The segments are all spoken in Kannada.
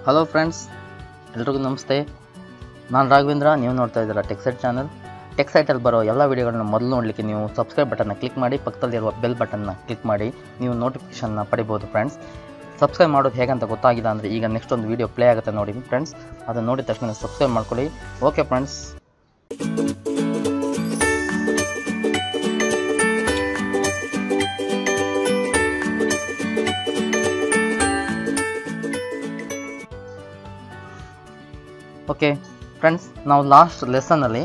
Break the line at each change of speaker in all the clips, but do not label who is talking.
ಹಲೋ ಫ್ರೆಂಡ್ಸ್, ಎಲ್ರಿಗೂ ನಮಸ್ತೆ. ನಾನು ರಾಘವೇಂದ್ರ. ನೀವು ನೋಡ್ತಾ ಇದ್ದೀರಾ ಟೆಕ್ಸೈಟ್ ಚಾನಲ್. ಟೆಕ್ಸೈಟಲ್ಲಿ ಬರೋ ಎಲ್ಲ ವೀಡಿಯೋಗಳನ್ನ ಮೊದಲು ನೋಡಲಿಕ್ಕೆ ನೀವು ಸಬ್ಸ್ಕ್ರೈಬ್ ಬಟನ್ನ ಕ್ಲಿಕ್ ಮಾಡಿ, ಪಕ್ಕದಲ್ಲಿರುವ ಬೆಲ್ ಬಟನ್ನ ಕ್ಲಿಕ್ ಮಾಡಿ ನೀವು ನೋಟಿಫಿಕೇಷನ್ನ ಪಡಿಬೋದು ಫ್ರೆಂಡ್ಸ್. ಸಬ್ಸ್ಕ್ರೈಬ್ ಮಾಡೋದು ಹೇಗಂತ ಗೊತ್ತಾಗಿಲ್ಲ ಅಂದರೆ ಈಗ ನೆಕ್ಸ್ಟ್ ಒಂದು ವೀಡಿಯೋ ಪ್ಲೇ ಆಗುತ್ತೆ ನೋಡಿ ಫ್ರೆಂಡ್ಸ್. ಅದನ್ನು ನೋಡಿದ ತಕ್ಷಣ ಸಬ್ಸ್ಕ್ರೈಬ್ ಮಾಡ್ಕೊಳ್ಳಿ. Okay friends. ಓಕೆ ಫ್ರೆಂಡ್ಸ್, ನಾವು ಲಾಸ್ಟ್ ಲೆಸನ್ನಲ್ಲಿ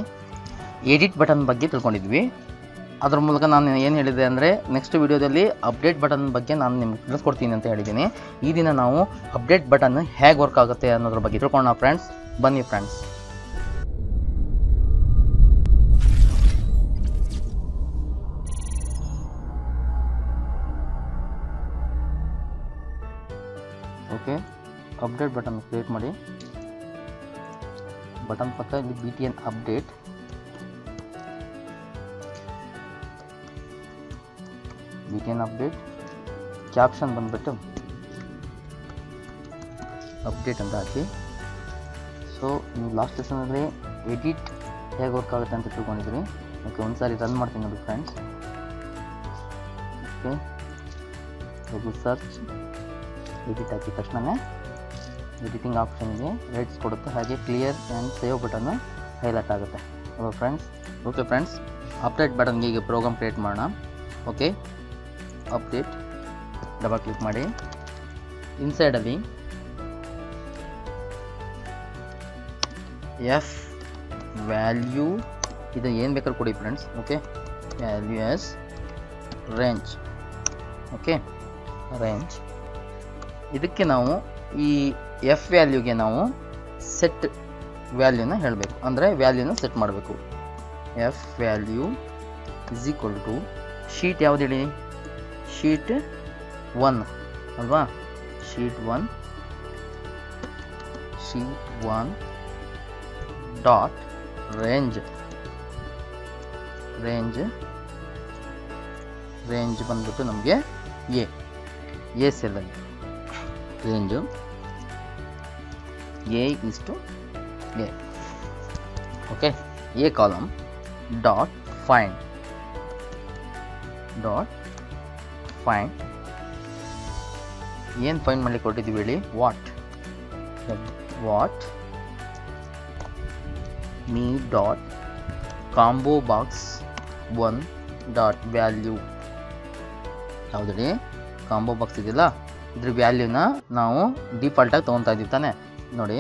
ಎಡಿಟ್ ಬಟನ್ ಬಗ್ಗೆ ತಿಳ್ಕೊಂಡಿದ್ವಿ. ಅದ್ರ ಮೂಲಕ ನಾನು ಏನು ಹೇಳಿದೆ ಅಂದರೆ ನೆಕ್ಸ್ಟ್ ವಿಡಿಯೋದಲ್ಲಿ ಅಪ್ಡೇಟ್ ಬಟನ್ ಬಗ್ಗೆ ನಾನು ನಿಮ್ಗೆ ತಿಳಿಸ್ಕೊಡ್ತೀನಿ ಅಂತ ಹೇಳಿದ್ದೀನಿ. ಈ ದಿನ ನಾವು ಅಪ್ಡೇಟ್ ಬಟನ್ ಹೇಗೆ ವರ್ಕ್ ಆಗುತ್ತೆ ಅನ್ನೋದ್ರ ಬಗ್ಗೆ ತಿಳ್ಕೊಳ್ಳೋಣ ಫ್ರೆಂಡ್ಸ್. ಬನ್ನಿ friends. Okay, update button create ಮಾಡಿ. ಬಟನ್ ಪಕ್ಕ ಇಲ್ಲಿ BTN ಅಪ್ಡೇಟ್, ಕ್ಯಾಪ್ಷನ್ ಬಂದ್ಬಿಟ್ಟು ಅಪ್ಡೇಟ್ ಅಂತ ಹಾಕಿ. ಸೊ ನೀವು ಲಾಸ್ಟ್ ಲೆಸನಲ್ಲಿ ಎಡಿಟ್ ಹೇಗೆ ವರ್ಕ್ ಆಗುತ್ತೆ ಅಂತ ತಿಳ್ಕೊಂಡಿದ್ರಿ. ಓಕೆ, ಒಂದ್ಸಾರಿ ರನ್ ಮಾಡ್ತೀನಿ ನೋಡಿ friends. Okay, Google search edit ಹಾಕಿದ ತಕ್ಷಣ ಎಡಿಟಿಂಗ್ ಆಪ್ಷನ್ಗೆ ರೈಟ್ಸ್ ಕೊಡುತ್ತೆ. ಹಾಗೆ clear and save button highlight ಆಗುತ್ತೆ ಫ್ರೆಂಡ್ಸ್. ಓಕೆ ಫ್ರೆಂಡ್ಸ್, ಅಪ್ಡೇಟ್ ಬಟನ್ಗೆ ಈಗ ಪ್ರೋಗ್ರಾಮ್ ಕ್ರಿಯೇಟ್ ಮಾಡೋಣ. ಓಕೆ, ಅಪ್ಡೇಟ್ ಡಬಲ್ ಕ್ಲಿಕ್ ಮಾಡಿ. ಇನ್ಸೈಡಲ್ಲಿ ಎಫ್ ವ್ಯಾಲ್ಯೂ ಇದು ಏನು ಬೇಕಾದ್ರೂ ಕೊಡಿ friends. Okay, value as range. Okay, range. ಇದಕ್ಕೆ ನಾವು ಈ ಎಫ್ ವ್ಯಾಲ್ಯೂಗೆ ನಾವು ಸೆಟ್ ವ್ಯಾಲ್ಯೂನ ಹೇಳಬೇಕು, ಅಂದರೆ ವ್ಯಾಲ್ಯೂನ ಸೆಟ್ ಮಾಡಬೇಕು. F value is equal to sheet ಯಾವ್ದು ಹೇಳಿ, ಶೀಟ್ 1 ಅಲ್ವಾ. ಶೀಟ್ 1 ಡಾಟ್ ರೇಂಜ್ ಬಂದ್ಬಿಟ್ಟು ನಮಗೆ ಎ ಸೆಲ್ಲಲ್ಲಿ range A is to A. Okay, A column dot find ಏನು ಫೈಂಡ್ ಮಾಡಲಿಕ್ಕೆ ಕೊಟ್ಟಿದ್ದೀವಿ ಹೇಳಿ, what me dot combo box 1 dot value. ಯಾವುದ್ರಿ ಕಾಂಬೋ ಬಾಕ್ಸ್ ಇದೆಯಲ್ಲ, ಇದ್ರ ವ್ಯಾಲ್ಯೂನ ನಾವು ಡಿಫಾಲ್ಟಾಗಿ ತೊಗೊತಾ ಇದ್ದೀವಿ ತಾನೆ ನೋಡಿ.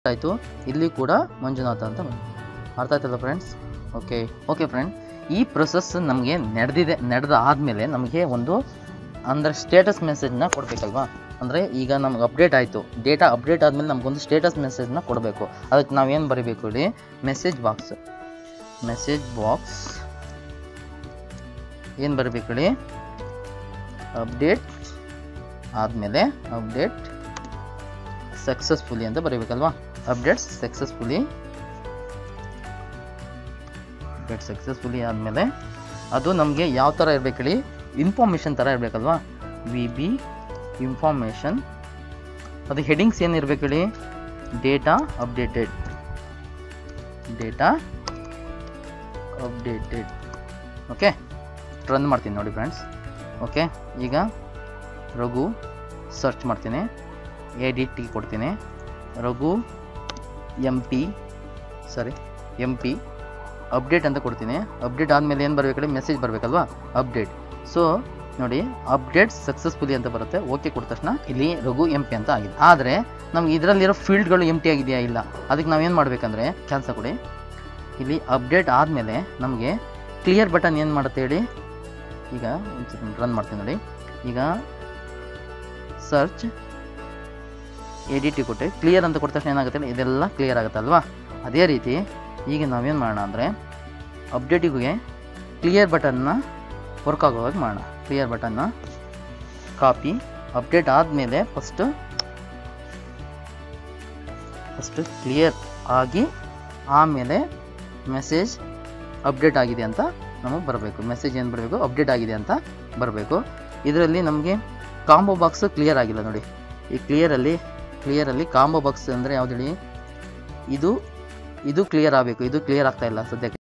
ಆಯಿತು, ಇಲ್ಲಿ ಕೂಡ ಮಂಜುನಾಥ ಅಂತ ಬಂತು. ಅರ್ಥ ಆಯ್ತಲ್ಲ ಫ್ರೆಂಡ್ಸ್? ಓಕೆ ಫ್ರೆಂಡ್, ಈ ಪ್ರೊಸೆಸ್ ನಮಗೆ ನಡೆದ ಆದಮೇಲೆ ನಮಗೆ ಒಂದು ಅಂದರೆ ಸ್ಟೇಟಸ್ ಮೆಸೇಜ್ನ ಕೊಡಬೇಕಲ್ವಾ? ಅಂದರೆ ಈಗ ನಮ್ಗೆ ಅಪ್ಡೇಟ್ ಆಯಿತು, ಡೇಟಾ ಅಪ್ಡೇಟ್ ಆದಮೇಲೆ ನಮಗೊಂದು ಸ್ಟೇಟಸ್ ಮೆಸೇಜ್ನ ಕೊಡಬೇಕು. ಅದಕ್ಕೆ ನಾವೇನು ಬರೀಬೇಕು ಹೇಳಿ? ಮೆಸೇಜ್ ಬಾಕ್ಸ್ ಏನು ಬರಬೇಕು ಹೇಳಿ? ಅಪ್ಡೇಟ್ ಆದಮೇಲೆ ಅಪ್ಡೇಟ್ ಸಕ್ಸಸ್ಫುಲಿ ಅಂತ ಬರೀಬೇಕಲ್ವಾ? ಅಪ್ಡೇಟ್ ಸಕ್ಸಸ್ಫುಲಿ ಆದಮೇಲೆ ಅದು ನಮಗೆ ಯಾವ ಥರ ಇರಬೇಕು ಹೇಳಿ? ಇನ್ಫಾರ್ಮೇಷನ್ ಥರ ಇರಬೇಕಲ್ವಾ? VB information. ಅದು ಹೆಡಿಂಗ್ಸ್ ಏನು ಇರಬೇಕು ಹೇಳಿ? Data updated. ಓಕೆ, ರನ್ ಮಾಡ್ತೀನಿ ನೋಡಿ ಫ್ರೆಂಡ್ಸ್. ಓಕೆ, ಈಗ ರಘು ಸರ್ಚ್ ಮಾಡ್ತೀನಿ, ಎಡಿಟ್ ಕೊಡ್ತೀನಿ, ರಘು MP ಅಪ್ಡೇಟ್ ಅಂತ ಕೊಡ್ತೀನಿ. ಅಪ್ಡೇಟ್ ಆದಮೇಲೆ ಏನು ಬರಬೇಕು? ಮೆಸೇಜ್ ಬರಬೇಕಲ್ವಾ? ಅಪ್ಡೇಟ್. ಸೊ ನೋಡಿ, ಅಪ್ಡೇಟ್ ಸಕ್ಸಸ್ಫುಲಿ ಅಂತ ಬರುತ್ತೆ. ಓಕೆ ಕೊಟ್ಟ ತಕ್ಷಣ ಇಲ್ಲಿ ರಘು MP ಅಂತ ಆಗಿದೆ. ಆದರೆ ನಮ್ಗೆ ಇದರಲ್ಲಿರೋ ಫೀಲ್ಡ್ಗಳು ಎಂಟಿ ಆಗಿದೆಯಾ? ಇಲ್ಲ. ಅದಕ್ಕೆ ನಾವೇನು ಮಾಡಬೇಕಂದ್ರೆ ಕೆಲಸ ಕೊಡಿ, ಇಲ್ಲಿ ಅಪ್ಡೇಟ್ ಆದಮೇಲೆ ನಮಗೆ ಕ್ಲಿಯರ್ ಬಟನ್ ಏನು ಮಾಡುತ್ತೆ ಹೇಳಿ? ಈಗ ರನ್ ಮಾಡ್ತೀನಿ ನೋಡಿ. ಈಗ ಸರ್ಚ್ ಎಡಿಟ್ ಕೊಟ್ಟೆ, ಕ್ಲಿಯರ್ ಅಂತ ಕೊಟ್ಟ ತಕ್ಷಣ ಏನಾಗುತ್ತೆ? ಇದೆಲ್ಲ ಕ್ಲಿಯರ್ ಆಗುತ್ತೆ ಅಲ್ವಾ? ಅದೇ ರೀತಿ ಈಗ ನಾವೇನು ಮಾಡೋಣ ಅಂದರೆ ಅಪ್ಡೇಟಿಗೆ ಕ್ಲಿಯರ್ ಬಟನ್ನ ವರ್ಕ್ ಆಗೋವಾಗ ಮಾಡೋಣ. ಕ್ಲಿಯರ್ ಬಟನ್ನ ಕಾಪಿ, ಅಪ್ಡೇಟ್ ಆದಮೇಲೆ ಫಸ್ಟು ಕ್ಲಿಯರ್ ಆಗಿ ಆಮೇಲೆ ಮೆಸೇಜ್ ಅಪ್ಡೇಟ್ ಆಗಿದೆ ಅಂತ ನಮಗೆ ಬರಬೇಕು. ಮೆಸೇಜ್ ಏನು ಬರಬೇಕು? ಅಪ್ಡೇಟ್ ಆಗಿದೆ ಅಂತ ಬರಬೇಕು. ಇದರಲ್ಲಿ ನಮಗೆ ಕಾಂಬೋ ಬಾಕ್ಸ್ ಕ್ಲಿಯರ್ ಆಗಿಲ್ಲ ನೋಡಿ. ಈ ಕ್ಲಿಯರಲ್ಲಿ ಕಾಂಬೋ ಬಾಕ್ಸ್ ಅಂದರೆ ಯಾವ್ದು ಹೇಳಿ? ಇದು ಕ್ಲಿಯರ್ ಆಗಬೇಕು. ಇದು ಕ್ಲಿಯರ್ ಆಗ್ತಾ ಇಲ್ಲ ಸದ್ಯಕ್ಕೆ.